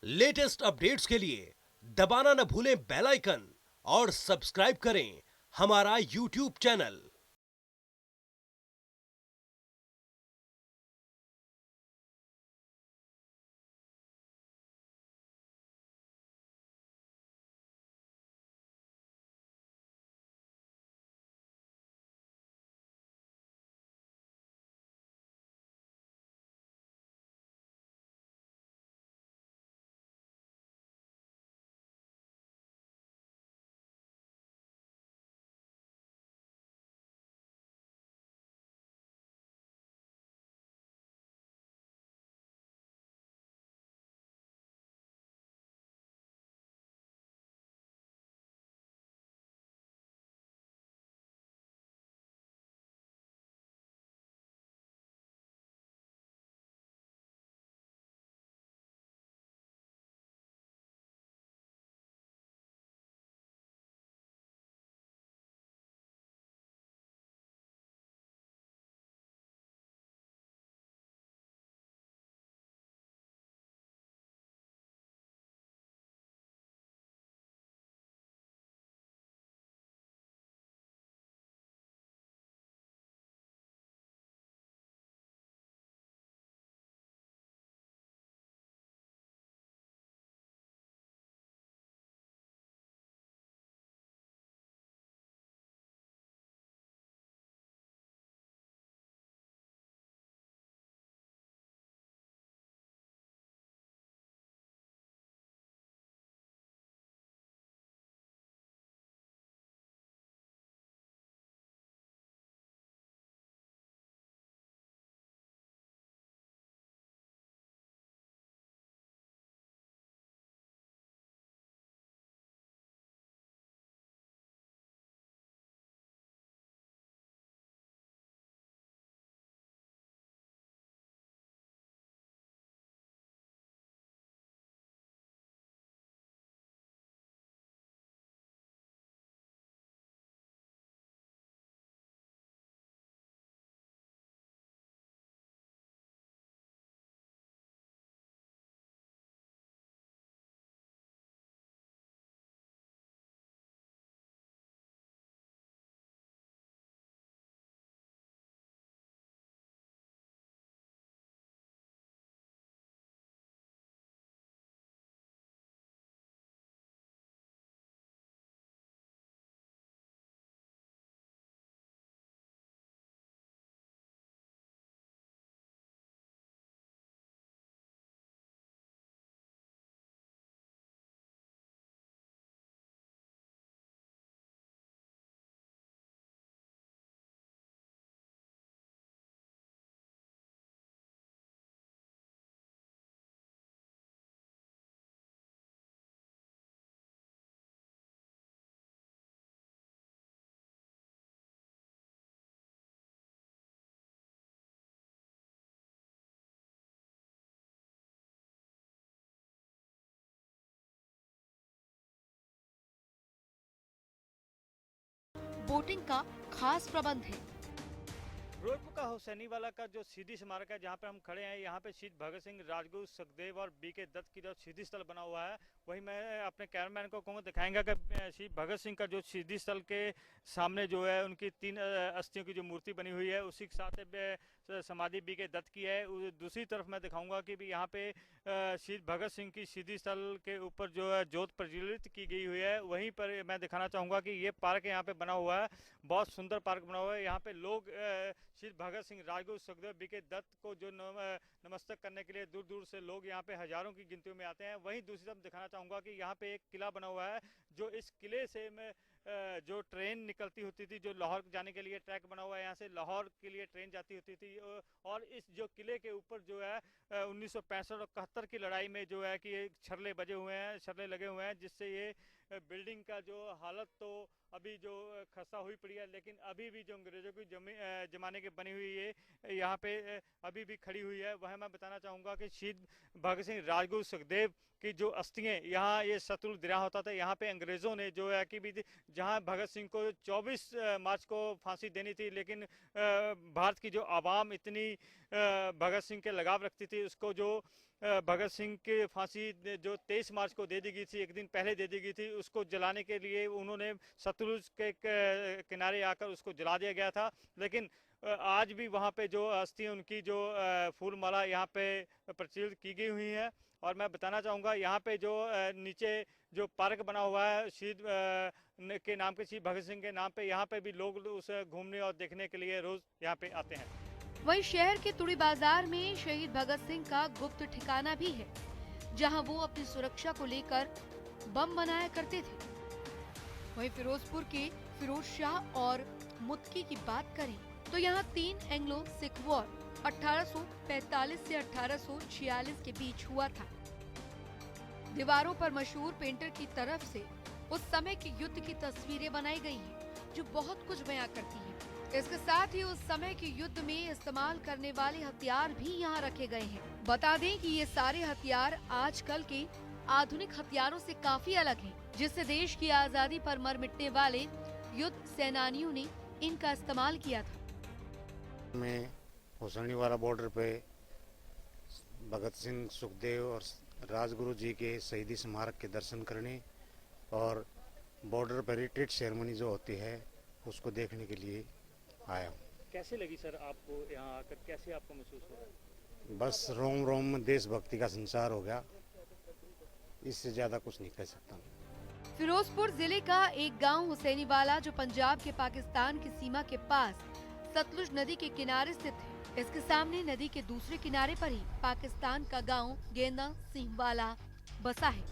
Latest updates के लिए दबाना न भूलें बेल आइकन और सब्सक्राइब करें हमारा यूट्यूब चैनल। बोटिंग का खास प्रबंध है। फिरोजपुर का हुसैनीवाला का जो शहीदी स्मारक है जहाँ पे हम खड़े हैं, यहाँ पे शहीद भगत सिंह, राजगुरु सुखदेव और बीके दत्त की जो शहीदी स्थल बना हुआ है, वही मैं अपने कैमरामैन को कहूँगा दिखाएंगा कि शहीद भगत सिंह का जो शहीदी स्थल के सामने जो है उनकी 3 अस्थियों की जो मूर्ति बनी हुई है, उसी के साथ समाधि बीके दत्त की है। दूसरी तरफ मैं दिखाऊंगा कि भी यहाँ पे शहीद भगत सिंह की शहीदी स्थल के ऊपर जो है ज्योत प्रज्वलित की गई हुई है। वहीं पर मैं दिखाना चाहूँगा कि ये पार्क यहाँ पे बना हुआ है, बहुत सुंदर पार्क बना हुआ है। यहाँ पे लोग शहीद भगत सिंह, राजगुरु सुखदेव, बीके दत्त को जो नमस्तक करने के लिए दूर दूर से लोग यहाँ पे हजारों की गिनतियों में आते हैं। वहीं दूसरी तरफ दिखाना चाहूँगा कि यहाँ पे एक किला बना हुआ है, जो इस किले से मैं जो ट्रेन निकलती होती थी, जो लाहौर जाने के लिए ट्रैक बना हुआ है, यहाँ से लाहौर के लिए ट्रेन जाती होती थी। और इस जो किले के ऊपर जो है 1965 और 71 की लड़ाई में जो है कि छर्रे बजे हुए हैं, छर्रे लगे हुए हैं, जिससे ये बिल्डिंग का जो हालत तो अभी जो खस्ता हुई पड़ी है, लेकिन अभी भी जो अंग्रेजों की जमाने की बनी हुई है यहाँ पे अभी भी खड़ी हुई है। वह मैं बताना चाहूँगा कि शहीद भगत सिंह, राजगुरु सुखदेव की जो अस्थियाँ यहाँ ये शत्रु दरिया होता था, यहाँ पे अंग्रेजों ने जो है कि भी जहां भगत सिंह को 24 मार्च को फांसी देनी थी, लेकिन भारत की जो आवाम इतनी भगत सिंह के लगाव रखती थी, उसको जो भगत सिंह की फांसी जो 23 मार्च को दे दी गई थी, एक दिन पहले दे दी गई थी, उसको जलाने के लिए उन्होंने सतलुज के किनारे आकर उसको जला दिया गया था। लेकिन आज भी वहाँ पे जो अस्थि उनकी जो फूल माला यहाँ पे प्रचलित की गई हुई है। और मैं बताना चाहूँगा यहाँ पे जो नीचे जो पार्क बना हुआ है शहीद के नाम के, शहीद भगत सिंह के नाम पे, यहाँ पे भी लोग उसे घूमने और देखने के लिए रोज यहाँ पे आते हैं। वहीं शहर के तुड़ी बाजार में शहीद भगत सिंह का गुप्त ठिकाना भी है, जहां वो अपनी सुरक्षा को लेकर बम बनाया करते थे। वहीं फिरोजपुर के फिरोज शाह और मुत्की की बात करें तो यहाँ 3 एंग्लो सिख वॉर 1845 से 1846 के बीच हुआ था। दीवारों पर मशहूर पेंटर की तरफ से उस समय के युद्ध की तस्वीरें बनाई गई हैं, जो बहुत कुछ बयां करती हैं। इसके साथ ही उस समय के युद्ध में इस्तेमाल करने वाले हथियार भी यहाँ रखे गए हैं। बता दें कि ये सारे हथियार आजकल के आधुनिक हथियारों से काफी अलग हैं, जिससे देश की आजादी पर मर मिटने वाले युद्ध सेनानियों ने इनका इस्तेमाल किया था। में हुसैनीवाला बॉर्डर पे भगत सिंह, सुखदेव और राजगुरु जी के शहीदी स्मारक के दर्शन करने और बॉर्डर पर रिट्रीट सेरेमनी जो होती है उसको देखने के लिए आया हूँ। कैसे लगी सर आपको यहाँ आकर, कैसे आपको महसूस हो रहा है? बस रोम रोम में देशभक्ति का संचार हो गया, इससे ज्यादा कुछ नहीं कह सकता। फिरोजपुर जिले का एक गांव हुसैनीवाला, जो पंजाब के पाकिस्तान की सीमा के पास सतलुज नदी के किनारे स्थित है। इसके सामने नदी के दूसरे किनारे पर ही पाकिस्तान का गांव गेंदा सिंहवाला बसा है।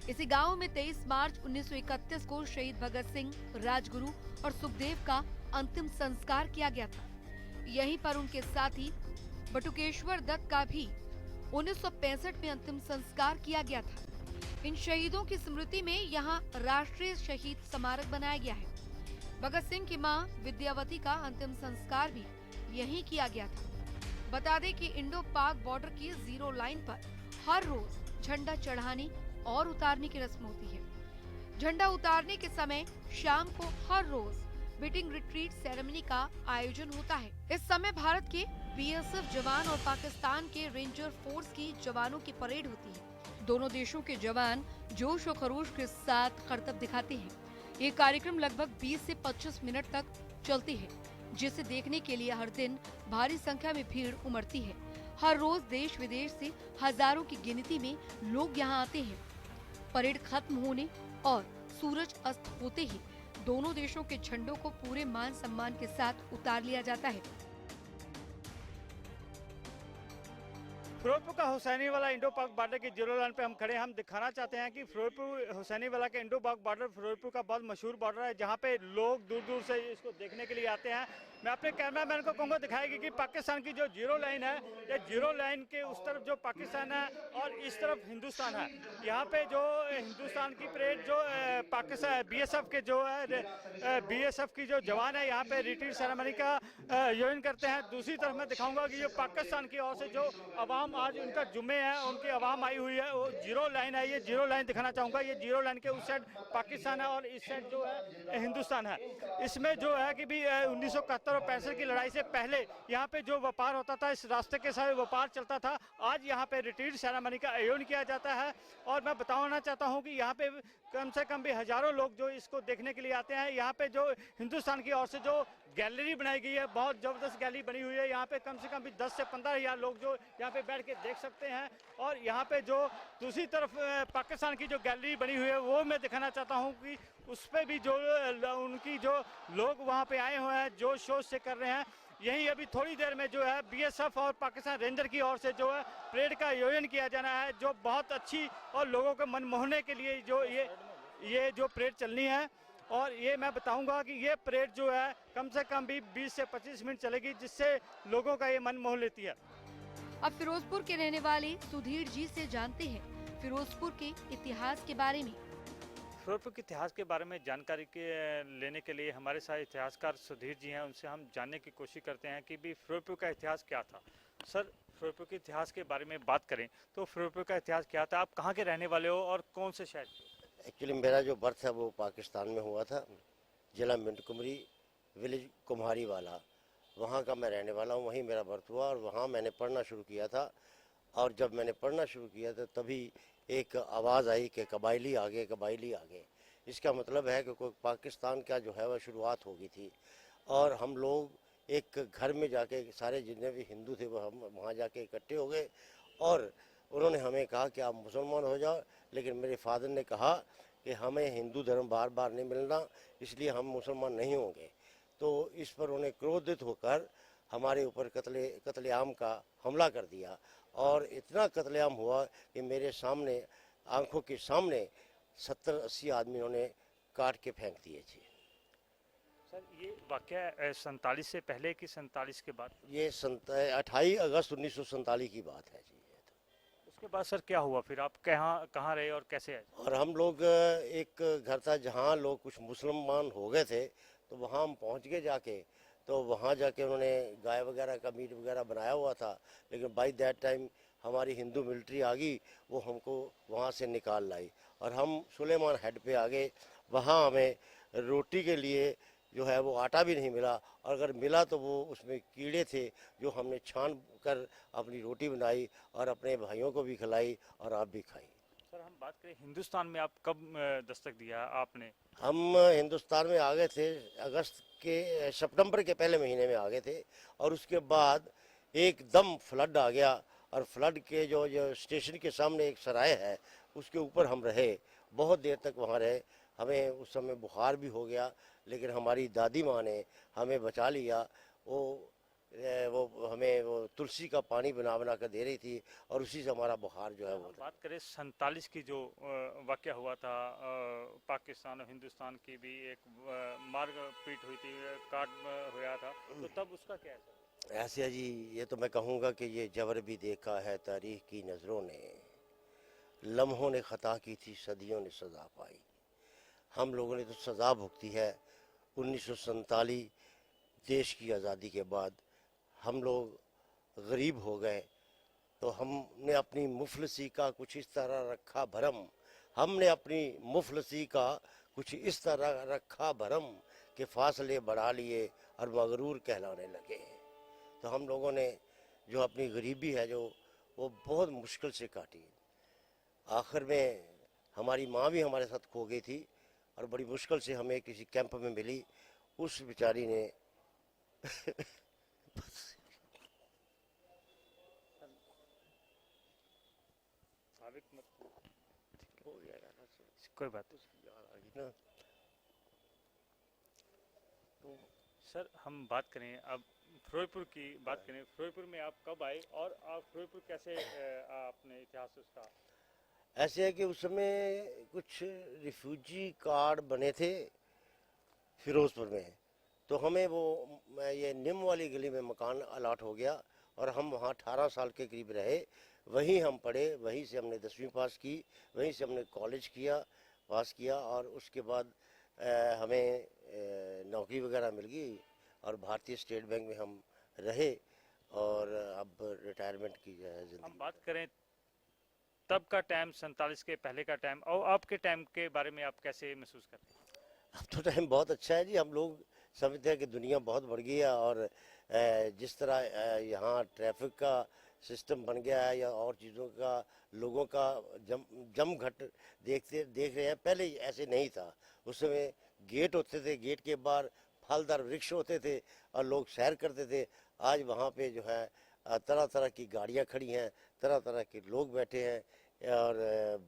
इसी गांव में 23 मार्च 1931 को शहीद भगत सिंह, राजगुरु और सुखदेव का अंतिम संस्कार किया गया था। यहीं पर उनके साथी बटुकेश्वर दत्त का भी 1965 में अंतिम संस्कार किया गया था। इन शहीदों की स्मृति में यहाँ राष्ट्रीय शहीद स्मारक बनाया गया है। भगत सिंह की मां विद्यावती का अंतिम संस्कार भी यहीं किया गया था। बता दें कि इंडो पाक बॉर्डर की 0 लाइन पर हर रोज झंडा चढ़ाने और उतारने की रस्म होती है। झंडा उतारने के समय शाम को हर रोज बीटिंग रिट्रीट सेरेमनी का आयोजन होता है। इस समय भारत के बीएसएफ जवान और पाकिस्तान के रेंजर फोर्स की जवानों की परेड होती है। दोनों देशों के जवान जोश और खरोश के साथ करतब दिखाते हैं। ये कार्यक्रम लगभग 20 से 25 मिनट तक चलती है, जिसे देखने के लिए हर दिन भारी संख्या में भीड़ उमड़ती है। हर रोज देश विदेश से हजारों की गिनती में लोग यहाँ आते हैं। परेड खत्म होने और सूरज अस्त होते ही दोनों देशों के झंडों को पूरे मान सम्मान के साथ उतार लिया जाता है। फिरोजपुर का हुसैनीवाला इंडो पाक बॉर्डर की 0 लाइन पे हम खड़े हैं। हम दिखाना चाहते हैं कि फिरोजपुर हुसैनीवाला के इंडो पाक बॉर्डर फिरोजपुर का बहुत मशहूर बॉर्डर है, जहाँ पे लोग दूर दूर से इसको देखने के लिए आते हैं। मैं अपने कैमरामैन को कहूँगा दिखाएगी कि पाकिस्तान की जो 0 लाइन है, ये 0 लाइन के उस तरफ जो पाकिस्तान है और इस तरफ हिंदुस्तान है। यहाँ पे जो हिंदुस्तान की परेड जो पाकिस्तान बीएसएफ के जो है बीएसएफ की जो जवान है यहाँ पे रिट्रीट सेरेमनी का आयोजन करते हैं। दूसरी तरफ मैं दिखाऊंगा कि जो पाकिस्तान की ओर से जो अवाम आज उनका जुम्मे है, उनकी अवाम आई हुई है, वो 0 लाइन है। ये 0 लाइन दिखाना चाहूँगा। ये 0 लाइन के उस साइड पाकिस्तान है और इस साइड जो है हिंदुस्तान है। इसमें जो है कि भी 1971 और 65 की लड़ाई से पहले यहाँ पे जो व्यापार होता था, इस रास्ते के साथ व्यापार चलता था। आज यहाँ पे रिट्रीट सेरेमनी का आयोजन किया जाता है और मैं बताना चाहता हूँ कि यहाँ पे कम से कम भी हजारों लोग जो इसको देखने के लिए आते हैं। यहाँ पे जो हिंदुस्तान की ओर से जो गैलरी बनाई गई है, बहुत जबरदस्त गैलरी बनी हुई है। यहाँ पे कम से कम भी 10 से 15 हजार लोग जो यहाँ पे बैठ के देख सकते हैं। और यहाँ पे जो दूसरी तरफ पाकिस्तान की जो गैलरी बनी हुई है, वो मैं दिखाना चाहता हूँ कि उस पर भी जो उनकी जो लोग वहाँ पे आए हुए हैं, जो शोर से कर रहे हैं। यही अभी थोड़ी देर में जो है बीएसएफ और पाकिस्तान रेंजर की ओर से जो है परेड का आयोजन किया जाना है, जो बहुत अच्छी और लोगों को मन मोहने के लिए जो ये जो परेड चलनी है। और ये मैं बताऊंगा कि ये परेड जो है कम से कम भी 20 से 25 मिनट चलेगी, जिससे लोगों का ये मन मोह लेती है। अब फिरोजपुर के रहने वाले सुधीर जी से जानते हैं फिरोजपुर के इतिहास के बारे में। फिरोजपुर के इतिहास के बारे में जानकारी लेने के लिए हमारे साथ इतिहासकार सुधीर जी हैं। उनसे हम जानने की कोशिश करते हैं कि भी फिरोजपुर का इतिहास क्या था। सर, फिरोजपुर के इतिहास के बारे में बात करें तो फिरोजपुर का इतिहास क्या था? आप कहाँ के रहने वाले हो और कौन से शहर? एक्चुअली मेरा जो बर्थ है वो पाकिस्तान में हुआ था, जिला मिंट कुमरी, विलेज कुम्हारी वाला, वहाँ का मैं रहने वाला हूँ। वहीं मेरा बर्थ हुआ और वहाँ मैंने पढ़ना शुरू किया था। और जब मैंने पढ़ना शुरू किया था तभी एक आवाज़ आई कि कबायली आगे, कबायली आगे। इसका मतलब है कि कोई पाकिस्तान का जो है वह शुरुआत हो गई थी। और हम लोग एक घर में जाके, सारे जितने भी हिंदू थे वो हम वहाँ जाके इकट्ठे हो गए और उन्होंने हमें कहा कि आप मुसलमान हो जाओ। लेकिन मेरे फादर ने कहा कि हमें हिंदू धर्म बार बार नहीं मिलना, इसलिए हम मुसलमान नहीं होंगे। तो इस पर उन्हें क्रोधित होकर हमारे ऊपर कत्लेआम का हमला कर दिया। और इतना कत्लेआम हुआ कि मेरे सामने, आंखों के सामने 70-80 आदमी उन्होंने काट के फेंक दिए थे। सर ये वाकया 47 से पहले कि 47 के बाद? ये 28 अगस्त 1947 की बात है जी। उसके बाद सर क्या हुआ फिर? आप कहाँ रहे और कैसे आए? और हम लोग एक घर था जहाँ लोग कुछ मुसलमान हो गए थे, तो वहाँ हम पहुँच गए जाके। तो वहाँ जाके उन्होंने गाय वगैरह का मीट वगैरह बनाया हुआ था, लेकिन बाई दैट टाइम हमारी हिंदू मिलिट्री आ गई, वो हमको वहाँ से निकाल लाई और हम सुलेमान हेड पे आ गए। वहाँ हमें रोटी के लिए जो है वो आटा भी नहीं मिला, और अगर मिला तो वो उसमें कीड़े थे, जो हमने छान कर अपनी रोटी बनाई और अपने भाइयों को भी खिलाई और आप भी खाई। सर हम बात करें हिंदुस्तान में, आप कब दस्तक दिया आपने? हम हिंदुस्तान में आ गए थे सितंबर के पहले महीने में आ गए थे। और उसके बाद एकदम फ्लड आ गया, और फ्लड के जो स्टेशन के सामने एक सराय है उसके ऊपर हम रहे, बहुत देर तक वहाँ रहे। हमें उस समय बुखार भी हो गया, लेकिन हमारी दादी माँ ने हमें बचा लिया। वो हमें वो तुलसी का पानी बना बना कर दे रही थी, और उसी से हमारा बुखार जो है वो। बात करें 47 की जो वाकया हुआ था, पाकिस्तान और हिंदुस्तान की भी एक मारपीट हुई थी, काट हुआ था, तो तब उसका क्या है? ऐसे है जी, ये तो मैं कहूँगा कि ये जबर भी देखा है तारीख की नज़रों ने, लम्हों ने ख़ता की थी, सदियों ने सज़ा पाई। हम लोगों ने तो सज़ा भुगती है। 1947 देश की आज़ादी के बाद हम लोग गरीब हो गए, तो हमने अपनी मुफलसी का कुछ इस तरह रखा भरम, हमने अपनी मुफलसी का कुछ इस तरह रखा भरम कि फासले बढ़ा लिए और मगरूर कहलाने लगे। तो हम लोगों ने जो अपनी गरीबी है जो वो बहुत मुश्किल से काटी। आखिर में हमारी माँ भी हमारे साथ खो गई थी, और बड़ी मुश्किल से हमें किसी कैंप में मिली। उस बेचारी ने कोई बात ना। तो सर हम बात करें अब फिरोजपुर की बात करें, फिरोजपुर में आप कब आए और आप फिरोजपुर कैसे आपने इतिहास उसका? ऐसे है कि उस समय कुछ रिफ्यूजी कार्ड बने थे फिरोजपुर में, तो हमें वो ये निम वाली गली में मकान अलाट हो गया, और हम वहाँ 18 साल के करीब रहे। वहीं हम पढ़े, वहीं से हमने 10वीं पास की, वहीं से हमने कॉलेज पास किया, और उसके बाद हमें नौकरी वगैरह मिल गई, और भारतीय स्टेट बैंक में हम रहे, और अब रिटायरमेंट की जो है जिंदगी। हम बात करें तब का टाइम, 47 के पहले का टाइम, और आपके टाइम के बारे में आप कैसे महसूस करते हैं? अब तो टाइम बहुत अच्छा है जी। हम लोग समझते हैं कि दुनिया बहुत बढ़ गई है, और जिस तरह यहाँ ट्रैफिक का सिस्टम बन गया है, या और चीज़ों का, लोगों का जमघट देख रहे हैं। पहले ऐसे नहीं था। उस समय गेट होते थे, गेट के बाहर फलदार वृक्ष होते थे और लोग सैर करते थे। आज वहाँ पे जो है तरह तरह की गाड़ियाँ खड़ी हैं, तरह तरह के लोग बैठे हैं, और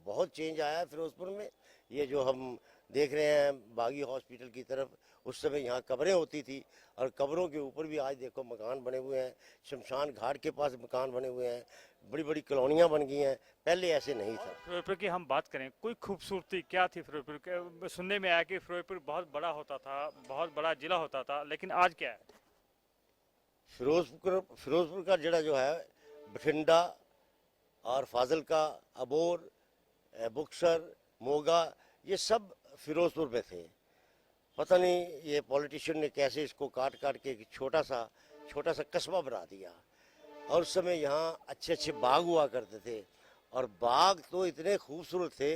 बहुत चेंज आया है फिरोजपुर में। ये जो हम देख रहे हैं बागी हॉस्पिटल की तरफ, उस समय यहाँ कब्रें होती थी, और कब्रों के ऊपर भी आज देखो मकान बने हुए हैं। शमशान घाट के पास मकान बने हुए हैं, बड़ी बड़ी कॉलोनियाँ बन गई हैं, पहले ऐसे नहीं था। फिरोजपुर की हम बात करें, कोई खूबसूरती क्या थी फिरोजपुर के? सुनने में आया कि फिरोजपुर बहुत बड़ा होता था, बहुत बड़ा जिला होता था, लेकिन आज क्या है? फिरोजपुर का जिला जो है बठिंडा और फाजिलका, अबोर, बुक्सर, मोगा, ये सब फिरोजपुर में थे। पता नहीं ये पॉलिटिशियन ने कैसे इसको काट काट के एक छोटा सा कस्बा बना दिया। और उस समय यहाँ अच्छे अच्छे बाग हुआ करते थे, और बाग तो इतने खूबसूरत थे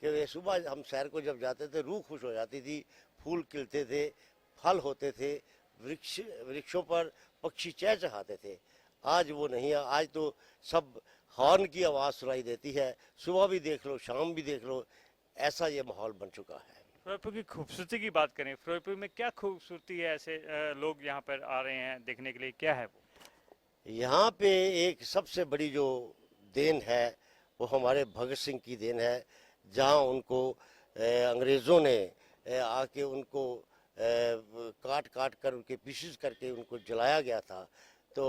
कि वे सुबह हम शहर को जब जाते थे रूह खुश हो जाती थी, फूल खिलते थे, फल होते थे, वृक्षों पर पक्षी चहचहाते थे। आज वो नहीं है। आज तो सब हॉर्न की आवाज़ सुनाई देती है, सुबह भी देख लो, शाम भी देख लो, ऐसा ये माहौल बन चुका है। फिरोजपुर की खूबसूरती की बात करें, फिरोजपुर में क्या खूबसूरती है? ऐसे लोग यहाँ पर आ रहे हैं देखने के लिए, क्या है वो? यहाँ पे एक सबसे बड़ी जो देन है वो हमारे भगत सिंह की देन है, जहाँ उनको अंग्रेज़ों ने आके उनको काट काट कर उनके पीसेस करके उनको जलाया गया था। तो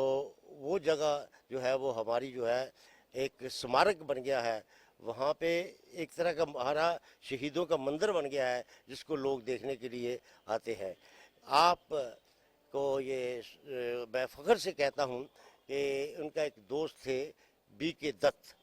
वो जगह जो है वो हमारी जो है एक स्मारक बन गया है। वहाँ पे एक तरह का हमारा शहीदों का मंदिर बन गया है, जिसको लोग देखने के लिए आते हैं। आप को ये मैं फ़ख्र से कहता हूँ कि उनका एक दोस्त थे बीके दत्त।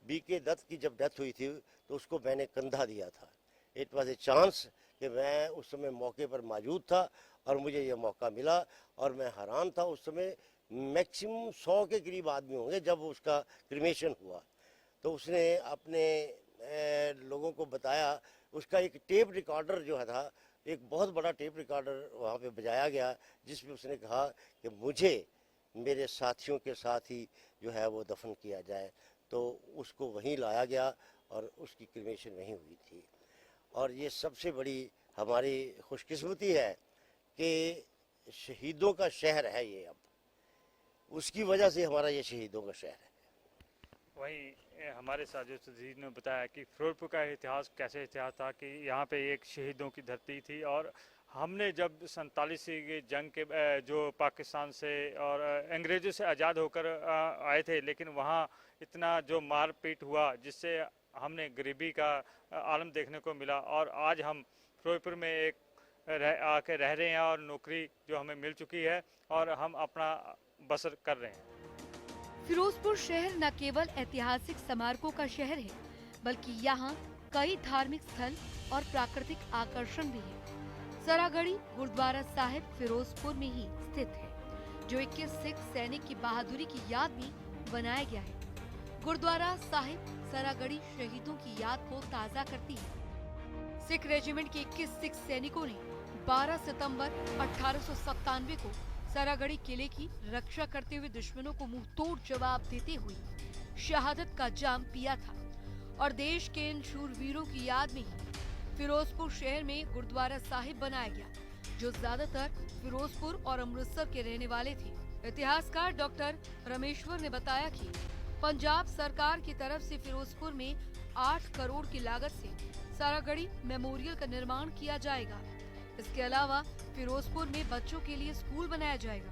बीके दत्त की जब डेथ हुई थी तो उसको मैंने कंधा दिया था। इट वॉज ए चांस कि मैं उस समय मौके पर मौजूद था और मुझे ये मौका मिला, और मैं हैरान था। उस समय मैक्सिमम 100 के करीब आदमी होंगे जब उसका क्रिमेशन हुआ। तो उसने अपने लोगों को बताया, उसका एक टेप रिकॉर्डर जो है था, एक बहुत बड़ा टेप रिकॉर्डर वहाँ पे बजाया गया, जिसमें उसने कहा कि मुझे मेरे साथियों के साथ ही जो है वो दफन किया जाए। तो उसको वहीं लाया गया और उसकी क्रिमेशन वहीं हुई थी। और ये सबसे बड़ी हमारी खुशकिस्मती है कि शहीदों का शहर है ये, अब उसकी वजह से हमारा ये शहीदों का शहर है। वही हमारे साथ जो सुधीर ने बताया कि फिरोजपुर का इतिहास कैसे इतिहास था कि यहाँ पे एक शहीदों की धरती थी, और हमने जब 47 की जंग के जो पाकिस्तान से और अंग्रेज़ों से आज़ाद होकर आए थे, लेकिन वहाँ इतना जो मारपीट हुआ जिससे हमने गरीबी का आलम देखने को मिला, और आज हम फिरोजपुर में एक आके रह रहे हैं और नौकरी जो हमें मिल चुकी है और हम अपना बसर कर रहे हैं। फिरोजपुर शहर न केवल ऐतिहासिक स्मारकों का शहर है, बल्कि यहाँ कई धार्मिक स्थल और प्राकृतिक आकर्षण भी है। सरागढ़ी गुरुद्वारा साहिब फिरोजपुर में ही स्थित है, जो 21 सिख सैनिक की बहादुरी की याद में बनाया गया है। गुरुद्वारा साहिब सरागढ़ी शहीदों की याद को ताज़ा करती है। सिख रेजिमेंट के 21 सिख सैनिकों ने 12 सितंबर 1897 को सरागढ़ी किले की रक्षा करते हुए दुश्मनों को मुंह तोड़ जवाब देते हुए शहादत का जाम पिया था, और देश के इन शूरवीरों की याद में ही फिरोजपुर शहर में गुरुद्वारा साहिब बनाया गया, जो ज्यादातर फिरोजपुर और अमृतसर के रहने वाले थे। इतिहासकार डॉक्टर रमेश्वर ने बताया कि पंजाब सरकार की तरफ से फिरोजपुर में 8 करोड़ की लागत से सरागढ़ी मेमोरियल का निर्माण किया जाएगा। इसके अलावा फिरोजपुर में बच्चों के लिए स्कूल बनाया जाएगा।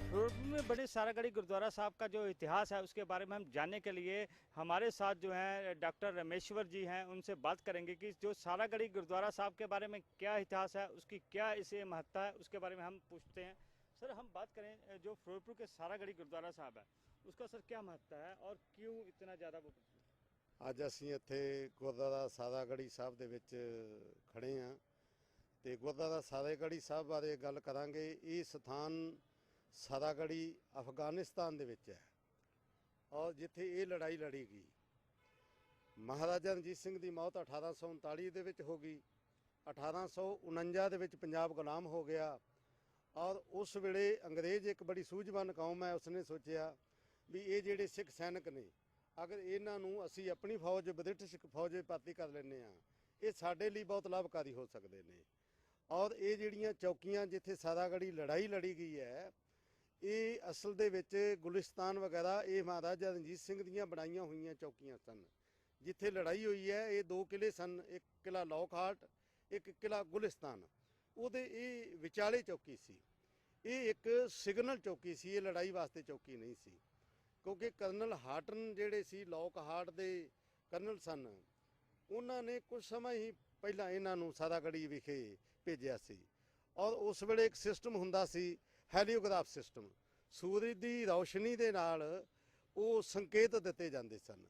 फिरोजपुर में बड़े सारागढ़ी गुरुद्वारा साहब का जो इतिहास है उसके बारे में हम जानने के लिए हमारे साथ जो हैं डॉक्टर रमेश्वर जी हैं, उनसे बात करेंगे कि जो सारागढ़ी गुरुद्वारा साहब के बारे में क्या इतिहास है, उसकी क्या इसे महत्ता है, उसके बारे में हम पूछते हैं। सर, हम बात करें जो फिरोजपुर के सारागढ़ी गुरुद्वारा साहब है, उसका सर क्या महत्ता है और क्यों इतना ज़्यादा वो? ਅੱਜ ਅਸੀਂ ਇੱਥੇ ਗੁਰਦੁਆਰਾ ਸਾਰਾਗੜ੍ਹੀ ਸਾਹਿਬ ਦੇ ਵਿੱਚ ਖੜੇ ਹਾਂ ਤੇ ਗੁਰਦੁਆਰਾ ਸਾਰਾਗੜ੍ਹੀ ਸਾਹਿਬ ਬਾਰੇ ਗੱਲ ਕਰਾਂਗੇ। ਇਹ ਸਥਾਨ ਸਾਰਾਗੜ੍ਹੀ ਅਫਗਾਨਿਸਤਾਨ ਦੇ ਵਿੱਚ ਹੈ ਔਰ ਜਿੱਥੇ ਇਹ ਲੜਾਈ ਲੜੀ ਗਈ। ਮਹਾਰਾਜਾ ਰਣਜੀਤ ਸਿੰਘ ਦੀ ਮੌਤ 1839 ਦੇ ਵਿੱਚ ਹੋ ਗਈ। 1849 ਦੇ ਵਿੱਚ ਪੰਜਾਬ ਗੁਲਾਮ ਹੋ ਗਿਆ ਔਰ ਉਸ ਵੇਲੇ ਅੰਗਰੇਜ਼ ਇੱਕ ਬੜੀ ਸੂਝਵਾਨ ਕੌਮ ਹੈ, ਉਸਨੇ ਸੋਚਿਆ ਵੀ ਇਹ ਜਿਹੜੇ ਸਿੱਖ ਸੈਨਿਕ ਨੇ, ਅਗਰ ਇਹਨਾਂ ਨੂੰ ਅਸੀਂ ਆਪਣੀ ਫੌਜ ਬ੍ਰਿਟਿਸ਼ ਫੌਜ ਭਰਤੀ ਕਰ ਲੈਂਦੇ ਹਾਂ, ਇਹ ਸਾਡੇ ਲਈ ਬਹੁਤ ਲਾਭਕਾਰੀ ਹੋ ਸਕਦੇ ਨੇ। ਔਰ ਇਹ ਜਿਹੜੀਆਂ ਚੌਕੀਆਂ ਜਿੱਥੇ ਸਾਰਾਗੜ੍ਹੀ ਲੜਾਈ ਲੜੀ ਗਈ ਹੈ, ਇਹ ਅਸਲ ਦੇ ਵਿੱਚ ਗੁਲਿਸਤਾਨ ਵਗੈਰਾ ਇਹ ਮਹਾਰਾਜਾ ਰਣਜੀਤ ਸਿੰਘ ਦੀਆਂ ਬਣਾਈਆਂ ਹੋਈਆਂ ਚੌਕੀਆਂ ਸਨ। ਜਿੱਥੇ ਲੜਾਈ ਹੋਈ ਹੈ ਇਹ 2 ਕਿਲੇ ਸਨ, ਇੱਕ ਕਿਲਾ ਲੌਕਹਾਰਟ, ਇੱਕ ਕਿਲਾ ਗੁਲਿਸਤਾਨ। ਉਹਦੇ ਇਹ ਵਿਚਾਲੇ ਚੌਕੀ ਸੀ। ਇਹ ਇੱਕ ਸਿਗਨਲ ਚੌਕੀ ਸੀ, ਇਹ ਲੜਾਈ ਵਾਸਤੇ ਚੌਕੀ ਨਹੀਂ ਸੀ, ਕਿਉਂਕਿ ਕਰਨਲ ਹਾਰਟਨ ਜਿਹੜੇ ਸੀ ਲੌਕਹਾਰਟ ਦੇ ਕਰਨਲ ਸਨ, ਉਹਨਾਂ ਨੇ ਕੁਝ ਸਮਾਂ ਹੀ ਪਹਿਲਾਂ ਇਹਨਾਂ ਨੂੰ ਸਾਰਾਗੜ੍ਹੀ ਵਿਖੇ ਭੇਜਿਆ ਸੀ। ਔਰ ਉਸ ਵੇਲੇ ਇੱਕ ਸਿਸਟਮ ਹੁੰਦਾ ਸੀ ਹੈਲੀਓਗ੍ਰਾਫ ਸਿਸਟਮ, ਸੂਰਜ ਦੀ ਰੌਸ਼ਨੀ ਦੇ ਨਾਲ ਉਹ ਸੰਕੇਤ ਦਿੱਤੇ ਜਾਂਦੇ ਸਨ।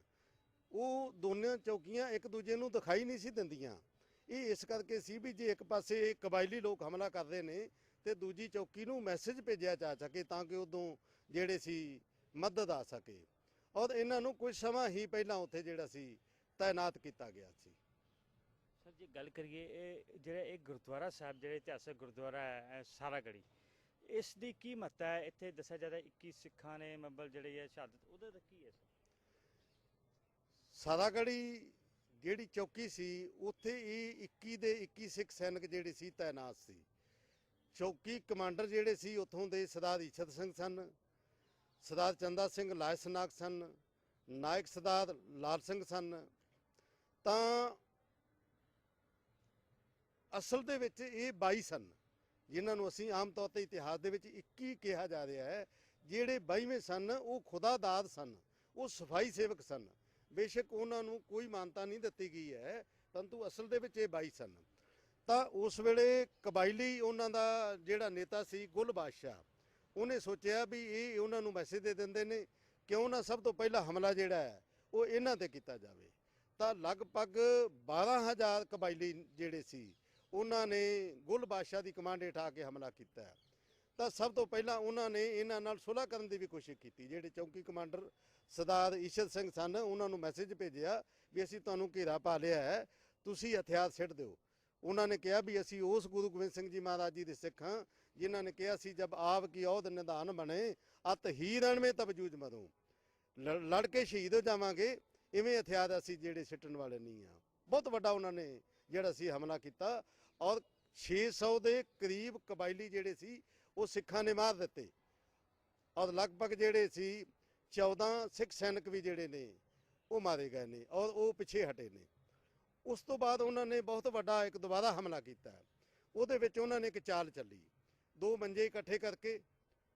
ਉਹ ਦੋਨੋਂ ਚੌਕੀਆਂ ਇੱਕ ਦੂਜੇ ਨੂੰ ਦਿਖਾਈ ਨਹੀਂ ਸੀ ਦਿੰਦੀਆਂ। ਇਹ ਇਸ ਕਰਕੇ ਸੀ ਵੀ ਜੇ ਇੱਕ ਪਾਸੇ ਕਬਾਇਲੀ ਲੋਕ ਹਮਲਾ ਕਰਦੇ ਨੇ ਤੇ ਦੂਜੀ ਚੌਕੀ ਨੂੰ ਮੈਸੇਜ ਭੇਜਿਆ ਜਾ ਸਕੇ ਤਾਂ ਕਿ ਉਦੋਂ ਜਿਹੜੇ ਸੀ ਮਦਦ ਆ ਸਕੇ। ਔਰ ਇਹਨਾਂ ਨੂੰ ਕੁਝ ਸਮਾਂ ਹੀ ਪਹਿਲਾਂ ਉੱਥੇ ਜਿਹੜਾ ਸੀ ਤਾਇਨਾਤ ਕੀਤਾ ਗਿਆ ਸੀ। ਸਰ ਜੇ ਗੱਲ ਕਰੀਏ ਇਹ ਜਿਹੜਾ ਇਹ ਗੁਰਦੁਆਰਾ ਸਾਹਿਬ ਜਿਹੜਾ ਇਤਿਹਾਸਕ ਗੁਰਦੁਆਰਾ ਹੈ ਸਾਰਾਗੜੀ, ਇਸ ਦੀ ਕੀ ਮਹੱਤਤਾ ਹੈ? ਇੱਥੇ ਦੱਸਿਆ ਜਾਂਦਾ 21 ਸਿੱਖਾਂ ਨੇ ਮਤਲਬ ਜਿਹੜੇ ਹੈ ਸ਼ਹਾਦਤ, ਉਹਦਾ ਤਾਂ ਕੀ ਹੈ ਸਰ? ਸਾਰਾਗੜੀ ਜਿਹੜੀ ਚੌਕੀ ਸੀ ਉੱਥੇ ਇਹ 21 ਦੇ 21 ਸਿੱਖ ਸੈਨਿਕ ਜਿਹੜੇ ਸੀ ਤਾਇਨਾਤ ਸੀ। ਚੌਕੀ ਕਮਾਂਡਰ ਜਿਹੜੇ ਸੀ ਉੱਥੋਂ ਦੇ ਸਰਦਾਰ ਈਸ਼ਰ ਸਿੰਘ ਸਨ, ਸਰਦਾਰ ਚੰਦਾ ਸਿੰਘ ਲਾਇਸਨਾਕ ਸਨ, ਨਾਇਕ ਸਰਦਾਰ ਲਾਲ ਸਿੰਘ ਸਨ। ਤਾਂ ਅਸਲ ਦੇ ਵਿੱਚ ਇਹ 22 ਸਨ, ਜਿਨ੍ਹਾਂ ਨੂੰ ਅਸੀਂ ਆਮ ਤੌਰ ਤੇ ਇਤਿਹਾਸ ਦੇ ਵਿੱਚ 21 ਕਿਹਾ ਜਾ ਰਿਹਾ ਹੈ। ਜਿਹੜੇ 22ਵੇਂ ਸਨ ਉਹ ਖੁਦਾਦਾਦ ਸਨ, ਉਹ ਸਫਾਈ ਸੇਵਕ ਸਨ। ਬੇਸ਼ੱਕ ਉਹਨਾਂ ਨੂੰ ਕੋਈ ਮਾਨਤਾ ਨਹੀਂ ਦਿੱਤੀ ਗਈ ਹੈ, ਪਰੰਤੂ ਅਸਲ ਦੇ ਵਿੱਚ ਇਹ 22 ਸਨ। ਤਾਂ ਉਸ ਵੇਲੇ ਕਬਾਇਲੀ ਉਹਨਾਂ ਦਾ ਜਿਹੜਾ ਨੇਤਾ ਸੀ ਗੁਲ ਬਾਦਸ਼ਾਹ, ਉਹਨੇ ਸੋਚਿਆ ਵੀ ਇਹ ਉਹਨਾਂ ਨੂੰ ਮੈਸੇਜ ਦੇ ਦਿੰਦੇ ਨੇ, ਕਿਉਂ ਨਾ ਸਭ ਤੋਂ ਪਹਿਲਾ ਹਮਲਾ ਜਿਹੜਾ ਹੈ ਉਹ ਇਹਨਾਂ ਤੇ ਕੀਤਾ ਜਾਵੇ। ਤਾਂ ਲਗਭਗ 12,000 ਕਬਾਇਲੀ ਜਿਹੜੇ ਸੀ ਉਹਨਾਂ ਨੇ ਗੁਲ ਬਾਦਸ਼ਾਹ ਦੀ ਕਮਾਂਡ ਹੇਠ ਆ ਕੇ ਹਮਲਾ ਕੀਤਾ। ਤਾਂ ਸਭ ਤੋਂ ਪਹਿਲਾਂ ਉਹਨਾਂ ਨੇ ਇਹਨਾਂ ਨਾਲ ਸੁਲ੍ਹਾ ਕਰਨ ਦੀ ਵੀ ਕੋਸ਼ਿਸ਼ ਕੀਤੀ। ਜਿਹੜੇ ਚੌਕੀ ਕਮਾਂਡਰ ਸਰਦਾਰ ਈਸ਼ਰ ਸਿੰਘ ਸਨ, ਉਹਨਾਂ ਨੂੰ ਮੈਸੇਜ ਭੇਜਿਆ ਵੀ ਅਸੀਂ ਤੁਹਾਨੂੰ ਘੇਰਾ ਪਾ ਲਿਆ ਹੈ, ਤੁਸੀਂ ਹਥਿਆਰ ਸਿੱਟ ਦਿਓ। ਉਹਨਾਂ ਨੇ ਕਿਹਾ ਵੀ ਅਸੀਂ ਉਸ ਗੁਰੂ ਗੋਬਿੰਦ ਸਿੰਘ ਜੀ ਮਹਾਰਾਜ ਜੀ ਦੇ ਸਿੱਖ ਹਾਂ, ਜਿਨ੍ਹਾਂ ਨੇ ਕਿਹਾ ਸੀ ਜਬ ਆਪ ਕੀ ਔਦ ਨਿਧਾਨ ਬਣੇ ਅਤ ਹੀ ਰਣ ਮੇ ਤਬ ਜੂਝ ਮਰੋ, ਲੜ ਕੇ ਸ਼ਹੀਦ ਹੋ ਜਾਵਾਂਗੇ, ਇਵੇਂ ਹਥਿਆਰ ਅਸੀਂ ਜਿਹੜੇ ਸਿੱਟਣ ਵਾਲੇ ਨਹੀਂ ਆ। ਬਹੁਤ ਵੱਡਾ ਉਹਨਾਂ ਨੇ ਜਿਹੜਾ ਸੀ ਹਮਲਾ ਕੀਤਾ ਔਰ 600 ਦੇ ਕਰੀਬ ਕਬਾਇਲੀ ਜਿਹੜੇ ਸੀ ਉਹ ਸਿੱਖਾਂ ਨੇ ਮਾਰ ਦਿੱਤੇ ਔਰ ਲਗਭਗ ਜਿਹੜੇ ਸੀ 14 ਸਿੱਖ ਸੈਨਿਕ ਵੀ ਜਿਹੜੇ ਨੇ ਉਹ ਮਾਰੇ ਗਏ ਨੇ ਔਰ ਉਹ ਪਿੱਛੇ ਹਟੇ ਨੇ। ਉਸ ਤੋਂ ਬਾਅਦ ਉਹਨਾਂ ਨੇ ਬਹੁਤ ਵੱਡਾ ਇੱਕ ਦੁਬਾਰਾ ਹਮਲਾ ਕੀਤਾ। ਉਹਦੇ ਵਿੱਚ ਉਹਨਾਂ ਨੇ ਇੱਕ ਚਾਲ ਚੱਲੀ, 2 ਮੰਜੇ ਇਕੱਠੇ ਕਰਕੇ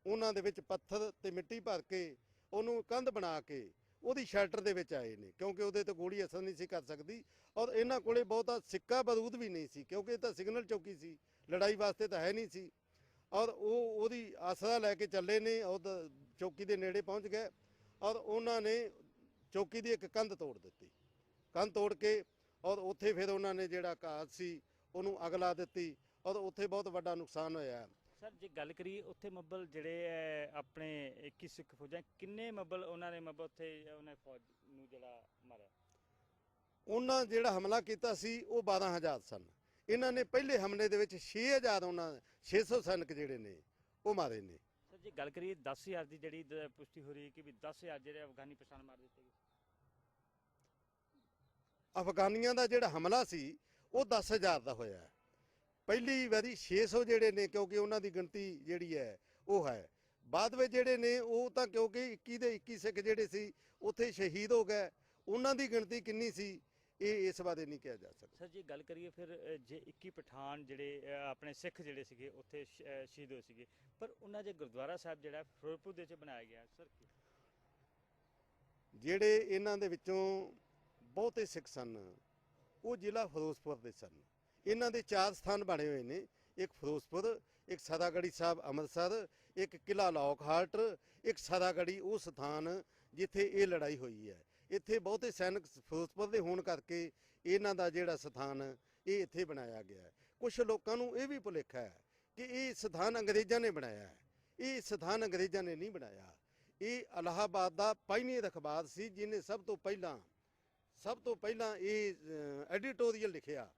ਉਹਨਾਂ ਦੇ ਵਿੱਚ ਪੱਥਰ ਤੇ ਮਿੱਟੀ ਭਰ ਕੇ ਉਹਨੂੰ ਕੰਧ ਬਣਾ ਕੇ ਉਹਦੀ ਸ਼ੈਲਟਰ ਦੇ ਵਿੱਚ ਆਏ ਨੇ, ਕਿਉਂਕਿ ਉਹਦੇ ਤੇ ਗੋਲੀ ਅਸਰ ਨਹੀਂ ਸੀ ਕਰ ਸਕਦੀ। ਔਰ ਇਹਨਾਂ ਕੋਲੇ ਬਹੁਤਾ ਸਿੱਕਾ ਬਰੂਦ ਵੀ ਨਹੀਂ ਸੀ, ਕਿਉਂਕਿ ਇਹ ਤਾਂ ਸਿਗਨਲ ਚੌਕੀ ਸੀ, ਲੜਾਈ ਵਾਸਤੇ ਤਾਂ ਹੈ ਨਹੀਂ ਸੀ। ਔਰ ਉਹਦੀ ਆਸਰਾ ਲੈ ਕੇ ਚੱਲੇ ਨੇ ਔਰ ਚੌਕੀ ਦੇ ਨੇੜੇ ਪਹੁੰਚ ਗਏ ਔਰ ਉਹਨਾਂ ਨੇ ਚੌਕੀ ਦੀ ਇੱਕ ਕੰਧ ਤੋੜ ਦਿੱਤੀ। ਕੰਧ ਤੋੜ ਕੇ ਔਰ ਉੱਥੇ ਫਿਰ ਉਹਨਾਂ ਨੇ ਜਿਹੜਾ ਘਾਤ ਸੀ ਉਹਨੂੰ ਅੱਗ ਲਾ ਦਿੱਤੀ ਔਰ ਉੱਥੇ ਬਹੁਤ ਵੱਡਾ ਨੁਕਸਾਨ ਹੋਇਆ। ਸਰ ਜੇ ਗੱਲ ਕਰੀਏ ਉੱਥੇ ਮੱਬਲ ਜਿਹੜੇ ਆਪਣੇ 21 ਸਿੱਖ ਫੌਜਾਂ, ਕਿੰਨੇ ਮੱਬਲ ਉਹਨਾਂ ਨੇ ਮੱਬਲ ਉੱਥੇ ਉਹਨੇ ਫੌਜ ਨੂੰ ਜਿਹੜਾ ਮਾਰਿਆ? ਉਹਨਾਂ ਜਿਹੜਾ ਹਮਲਾ ਕੀਤਾ ਸੀ ਉਹ 12,000 ਸਨ। ਇਹਨਾਂ ਨੇ ਪਹਿਲੇ ਹਮਲੇ ਦੇ ਵਿੱਚ 6,000 ਉਹਨਾਂ 600 ਸੈਨਿਕ ਜਿਹੜੇ ਨੇ ਉਹ ਮਾਰੇ ਨੇ। ਸਰ ਜੇ ਗੱਲ ਕਰੀਏ 10,000 ਦੀ ਜਿਹੜੀ ਪੁਸ਼ਟੀ ਹੋ ਰਹੀ ਹੈ ਕਿ ਵੀ 10,000 ਜਿਹੜੇ ਅਫਗਾਨੀ ਪਛਾਣ ਮਾਰ ਦਿੱਤੇ ਗਏ। ਅਫਗਾਨੀਆਂ ਦਾ ਜਿਹੜਾ ਹਮਲਾ ਸੀ ਉਹ 10,000 ਦਾ ਹੋਇਆ। ਪਹਿਲੀ ਵਾਰੀ 600 ਜਿਹੜੇ ਨੇ, ਕਿਉਂਕਿ ਉਹਨਾਂ ਦੀ ਗਿਣਤੀ ਜਿਹੜੀ ਹੈ ਉਹ ਹੈ। ਬਾਅਦ ਵਿੱਚ ਜਿਹੜੇ ਨੇ ਉਹ ਤਾਂ ਕਿਉਂਕਿ 21 ਦੇ 21 ਸਿੱਖ ਜਿਹੜੇ ਸੀ ਉੱਥੇ ਸ਼ਹੀਦ ਹੋ ਗਏ, ਉਹਨਾਂ ਦੀ ਗਿਣਤੀ ਕਿੰਨੀ ਸੀ ਇਹ ਇਸ ਬਾਰੇ ਨਹੀਂ ਕਿਹਾ ਜਾ ਸਕਦਾ। ਸਰ ਜੇ ਗੱਲ ਕਰੀਏ ਫਿਰ ਜੇ 21 ਪਠਾਨ ਜਿਹੜੇ ਆਪਣੇ ਸਿੱਖ ਜਿਹੜੇ ਸੀਗੇ ਉੱਥੇ ਸ਼ਹੀਦ ਹੋਏ ਸੀਗੇ, ਪਰ ਉਹਨਾਂ ਦੇ ਗੁਰਦੁਆਰਾ ਸਾਹਿਬ ਜਿਹੜਾ ਫਿਰੋਜ਼ਪੁਰ ਦੇ ਵਿੱਚ ਬਣਾਇਆ ਗਿਆ ਸਰ, ਜਿਹੜੇ ਇਹਨਾਂ ਦੇ ਵਿੱਚੋਂ ਬਹੁਤੇ ਸਿੱਖ ਸਨ ਉਹ ਜ਼ਿਲ੍ਹਾ ਫਿਰੋਜ਼ਪੁਰ ਦੇ ਸਨ। ਇਹਨਾਂ ਦੇ 4 ਸਥਾਨ ਬਣੇ ਹੋਏ ਨੇ, ਇੱਕ ਫਿਰੋਜ਼ਪੁਰ, ਇੱਕ ਸਾਰਾਗੜੀ ਸਾਹਿਬ ਅੰਮ੍ਰਿਤਸਰ, ਇੱਕ ਕਿਲ੍ਹਾ ਲੌਕਹਾਰਟ, ਇੱਕ ਸਾਰਾਗੜੀ ਉਹ ਸਥਾਨ ਜਿੱਥੇ ਇਹ ਲੜਾਈ ਹੋਈ ਹੈ। ਇੱਥੇ ਬਹੁਤੇ ਸੈਨਿਕ ਫਿਰੋਜ਼ਪੁਰ ਦੇ ਹੋਣ ਕਰਕੇ ਇਹਨਾਂ ਦਾ ਜਿਹੜਾ ਸਥਾਨ ਇਹ ਇੱਥੇ ਬਣਾਇਆ ਗਿਆ ਹੈ। ਕੁਝ ਲੋਕਾਂ ਨੂੰ ਇਹ ਵੀ ਭੁਲੇਖਾ ਹੈ ਕਿ ਇਹ ਸਥਾਨ ਅੰਗਰੇਜ਼ਾਂ ਨੇ ਬਣਾਇਆ ਹੈ। ਇਹ ਸਥਾਨ ਅੰਗਰੇਜ਼ਾਂ ਨੇ ਨਹੀਂ ਬਣਾਇਆ। ਇਹ ਇਲਾਹਾਬਾਦ ਦਾ ਪਾਇਨੀਅਰ ਅਖਬਾਰ ਸੀ ਜਿਹਨੇ ਸਭ ਤੋਂ ਪਹਿਲਾਂ ਇਹ ਐਡੀਟੋਰੀਅਲ ਲਿਖਿਆ।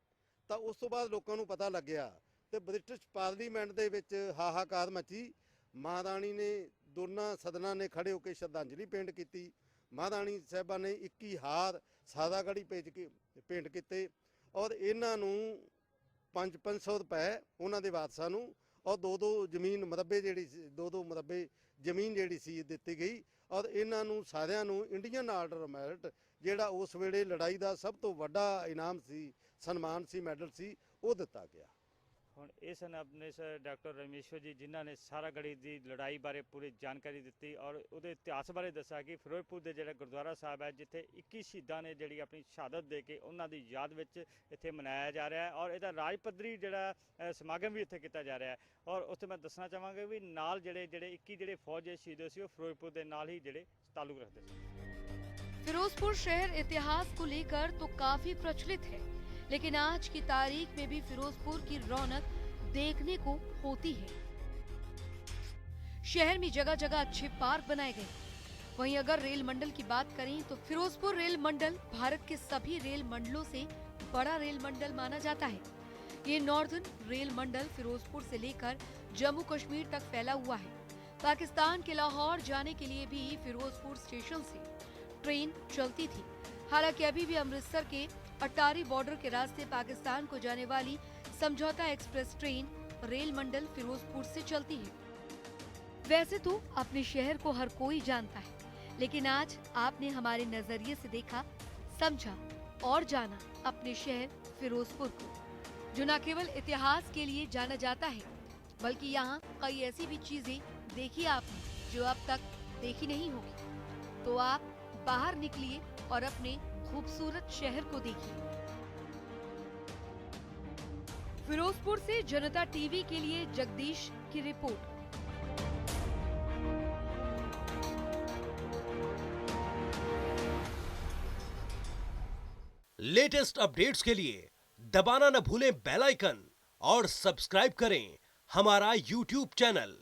ਤਾਂ ਉਸ ਤੋਂ ਬਾਅਦ ਲੋਕਾਂ ਨੂੰ ਪਤਾ ਲੱਗਿਆ ਤੇ ਬ੍ਰਿਟਿਸ਼ ਪਾਰਲੀਮੈਂਟ ਦੇ ਵਿੱਚ ਹਾਹਾਕਾਰ ਮਚੀ। ਮਹਾਰਾਣੀ ਨੇ ਦੋਨਾਂ ਸਦਨਾਂ ਨੇ ਖੜੇ ਹੋ ਕੇ ਸ਼ਰਧਾਂਜਲੀ ਭੇਂਟ ਕੀਤੀ। ਮਹਾਰਾਣੀ ਸਾਹਿਬਾਂ ਨੇ 21 ਹਾਰ ਸਾਰਾਗੜੀ ਭੇਂਟ ਕੀਤੇ ਔਰ ਇਹਨਾਂ ਨੂੰ 500 ਰੁਪਏ ਉਹਨਾਂ ਦੇ ਵਾਰਸਾਂ ਨੂੰ ਔਰ 2 ਜ਼ਮੀਨ ਮੁਰੱਬੇ ਜਿਹੜੀ 2 ਮੁਰੱਬੇ ਜ਼ਮੀਨ ਜਿਹੜੀ ਸੀ ਦਿੱਤੀ ਗਈ ਔਰ ਇਹਨਾਂ ਨੂੰ ਸਾਰਿਆਂ ਨੂੰ ਇੰਡੀਅਨ ਆਰਡਰ ਮੈਰਿਟ ਜਿਹੜਾ ਉਸ ਵੇਲੇ ਲੜਾਈ ਦਾ ਸਭ ਤੋਂ ਵੱਡਾ ਇਨਾਮ ਸੀ, ਸਨਮਾਨ ਸੀ, ਮੈਡਲ ਸੀ, ਉਹ ਦਿੱਤਾ ਗਿਆ। ਹੁਣ ਇਹ ਸਨ ਆਪਣੇ ਸਰ ਡਾਕਟਰ ਰਮੇਸ਼ਵਰ ਜੀ, ਜਿਨ੍ਹਾਂ ਨੇ ਸਾਰਾਗੜੀ ਦੀ ਲੜਾਈ ਬਾਰੇ ਪੂਰੀ ਜਾਣਕਾਰੀ ਦਿੱਤੀ ਔਰ ਉਹਦੇ ਇਤਿਹਾਸ ਬਾਰੇ ਦੱਸਿਆ ਕਿ ਫਿਰੋਜ਼ਪੁਰ ਦੇ ਜਿਹੜਾ ਗੁਰਦੁਆਰਾ ਸਾਹਿਬ ਹੈ ਜਿੱਥੇ 21 ਸ਼ਹੀਦਾਂ ਨੇ ਜਿਹੜੀ ਆਪਣੀ ਸ਼ਹਾਦਤ ਦੇ ਕੇ ਉਹਨਾਂ ਦੀ ਯਾਦ ਵਿੱਚ ਇੱਥੇ ਮਨਾਇਆ ਜਾ ਰਿਹਾ ਹੈ ਔਰ ਇਹਦਾ ਰਾਜ ਪੱਧਰੀ ਜਿਹੜਾ ਸਮਾਗਮ ਵੀ ਇੱਥੇ ਕੀਤਾ ਜਾ ਰਿਹਾ ਹੈ। ਔਰ ਉੱਥੇ ਮੈਂ ਦੱਸਣਾ ਚਾਹਾਂਗਾ ਵੀ ਨਾਲ ਜਿਹੜੇ 21 ਜਿਹੜੇ ਫੌਜ ਸ਼ਹੀਦ ਹੋਏ ਸੀ ਉਹ ਫਿਰੋਜ਼ਪੁਰ ਦੇ ਨਾਲ ਹੀ ਜਿਹੜੇ ਤਾਲੁਕ ਰੱਖਦੇ ਸੀ। फिरोजपुर शहर इतिहास को लेकर तो काफी प्रचलित है, लेकिन आज की तारीख में भी फिरोजपुर की रौनक देखने को होती है। शहर में जगह जगह अच्छे पार्क बनाए गए, वहीं अगर रेल मंडल की बात करें तो फिरोजपुर रेल मंडल भारत के सभी रेल मंडलों से बड़ा रेल मंडल माना जाता है। ये नॉर्दर्न रेल मंडल फिरोजपुर से लेकर जम्मू कश्मीर तक फैला हुआ है। पाकिस्तान के लाहौर जाने के लिए भी फिरोजपुर स्टेशन से ट्रेन चलती थी। हालांकि अभी भी अमृतसर के अटारी बॉर्डर के रास्ते पाकिस्तान को जाने वाली समझौता एक्सप्रेस ट्रेन रेल मंडल फिरोजपुर से चलती है। वैसे तो अपने शहर को हर कोई जानता है, लेकिन आज आपने हमारे नजरिए से देखा, समझा और जाना अपने शहर फिरोजपुर को, जो न केवल इतिहास के लिए जाना जाता है बल्कि यहाँ कई ऐसी भी चीजें देखी आपने जो अब तक देखी नहीं होगी। तो आप बाहर निकलिए और अपने खूबसूरत शहर को देखिए। फिरोजपुर से जनता टीवी के लिए जगदीश की रिपोर्ट। लेटेस्ट अपडेट्स के लिए दबाना न भूलें बेल आइकन और सब्सक्राइब करें हमारा यूट्यूब चैनल।